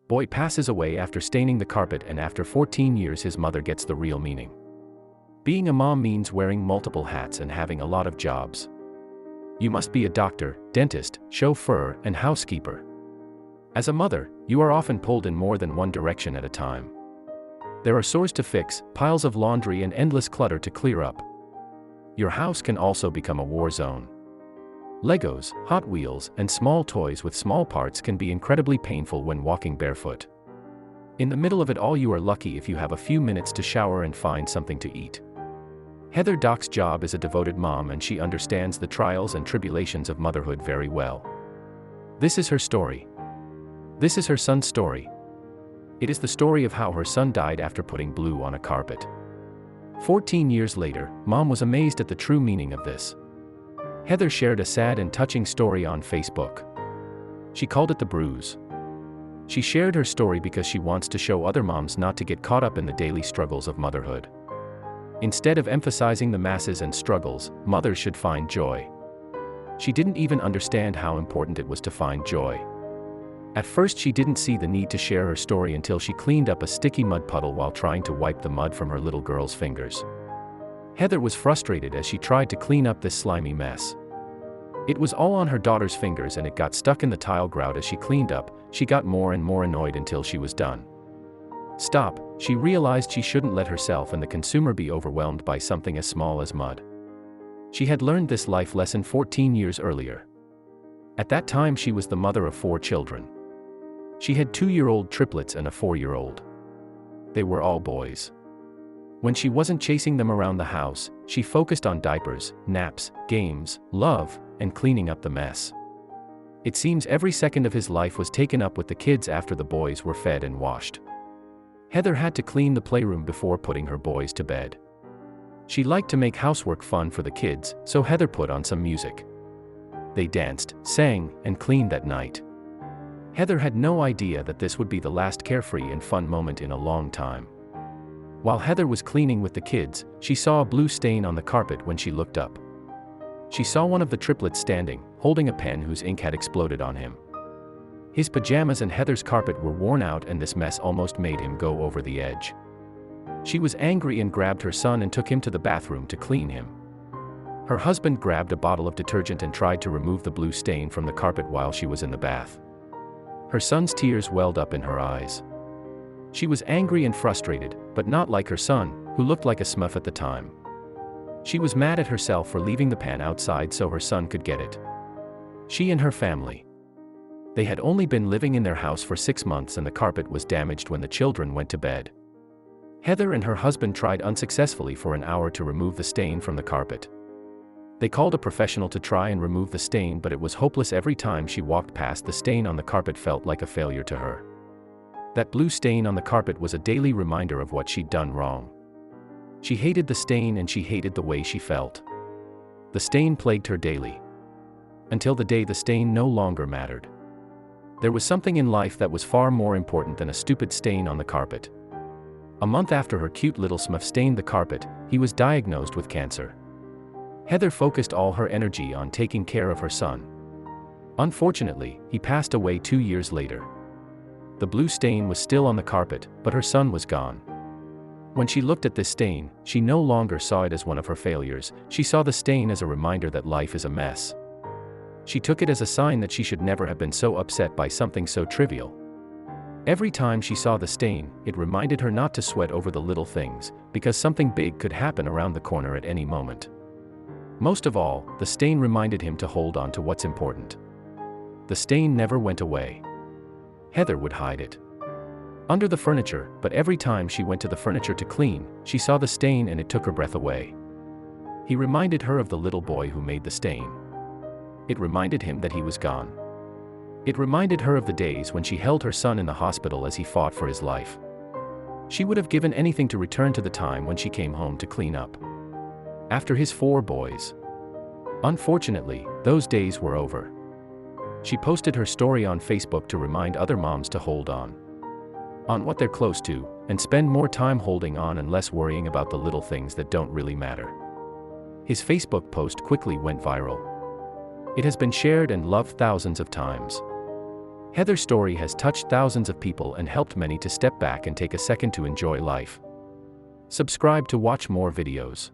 Boy passes away after staining the carpet, and after 14 years his mother gets the real meaning. Being a mom means wearing multiple hats and having a lot of jobs. You must be a doctor, dentist, chauffeur, and housekeeper. As a mother, you are often pulled in more than one direction at a time. There are chores to fix, piles of laundry, and endless clutter to clear up. Your house can also become a war zone. Legos, Hot Wheels, and small toys with small parts can be incredibly painful when walking barefoot. In the middle of it all, you are lucky if you have a few minutes to shower and find something to eat. Heather Dock's job is a devoted mom, and she understands the trials and tribulations of motherhood very well. This is her story. This is her son's story. It is the story of how her son died after putting blue on a carpet. 14 years later, Mom was amazed at the true meaning of this. Heather shared a sad and touching story on Facebook. She called it The Bruise. She shared her story because she wants to show other moms not to get caught up in the daily struggles of motherhood. Instead of emphasizing the masses and struggles, mothers should find joy. She didn't even understand how important it was to find joy. At first, she didn't see the need to share her story until she cleaned up a sticky mud puddle while trying to wipe the mud from her little girl's fingers. Heather was frustrated as she tried to clean up this slimy mess. It was all on her daughter's fingers and it got stuck in the tile grout. As she cleaned up, she got more and more annoyed until she was done. Stop, she realized she shouldn't let herself and the consumer be overwhelmed by something as small as mud. She had learned this life lesson 14 years earlier. At that time, she was the mother of 4 children. She had 2-year-old triplets and a 4-year-old. They were all boys. When she wasn't chasing them around the house, she focused on diapers, naps, games, love, and cleaning up the mess. It seems every second of his life was taken up with the kids after the boys were fed and washed. Heather had to clean the playroom before putting her boys to bed. She liked to make housework fun for the kids, so Heather put on some music. They danced, sang, and cleaned that night. Heather had no idea that this would be the last carefree and fun moment in a long time. While Heather was cleaning with the kids, she saw a blue stain on the carpet. When she looked up, she saw one of the triplets standing, holding a pen whose ink had exploded on him. His pajamas and Heather's carpet were worn out, and this mess almost made him go over the edge. She was angry and grabbed her son and took him to the bathroom to clean him. Her husband grabbed a bottle of detergent and tried to remove the blue stain from the carpet while she was in the bath. Her son's tears welled up in her eyes. She was angry and frustrated, but not like her son, who looked like a smurf at the time. She was mad at herself for leaving the pan outside so her son could get it. She and her family. They had only been living in their house for 6 months and the carpet was damaged when the children went to bed. Heather and her husband tried unsuccessfully for an hour to remove the stain from the carpet. They called a professional to try and remove the stain, but it was hopeless. Every time she walked past, the stain on the carpet felt like a failure to her. That blue stain on the carpet was a daily reminder of what she'd done wrong. She hated the stain and she hated the way she felt. The stain plagued her daily. Until the day the stain no longer mattered. There was something in life that was far more important than a stupid stain on the carpet. A month after her cute little smurf stained the carpet, he was diagnosed with cancer. Heather focused all her energy on taking care of her son. Unfortunately, he passed away 2 years later. The blue stain was still on the carpet, but her son was gone. When she looked at this stain, she no longer saw it as one of her failures. She saw the stain as a reminder that life is a mess. She took it as a sign that she should never have been so upset by something so trivial. Every time she saw the stain, it reminded her not to sweat over the little things, because something big could happen around the corner at any moment. Most of all, the stain reminded him to hold on to what's important. The stain never went away. Heather would hide it under the furniture, but every time she went to the furniture to clean, she saw the stain and it took her breath away. He reminded her of the little boy who made the stain. It reminded him that he was gone. It reminded her of the days when she held her son in the hospital as he fought for his life. She would have given anything to return to the time when she came home to clean up after his 4 boys. Unfortunately, those days were over. She posted her story on Facebook to remind other moms to hold on what they're close to, and spend more time holding on and less worrying about the little things that don't really matter. His Facebook post quickly went viral. It has been shared and loved thousands of times. Heather's story has touched thousands of people and helped many to step back and take a second to enjoy life. Subscribe to watch more videos.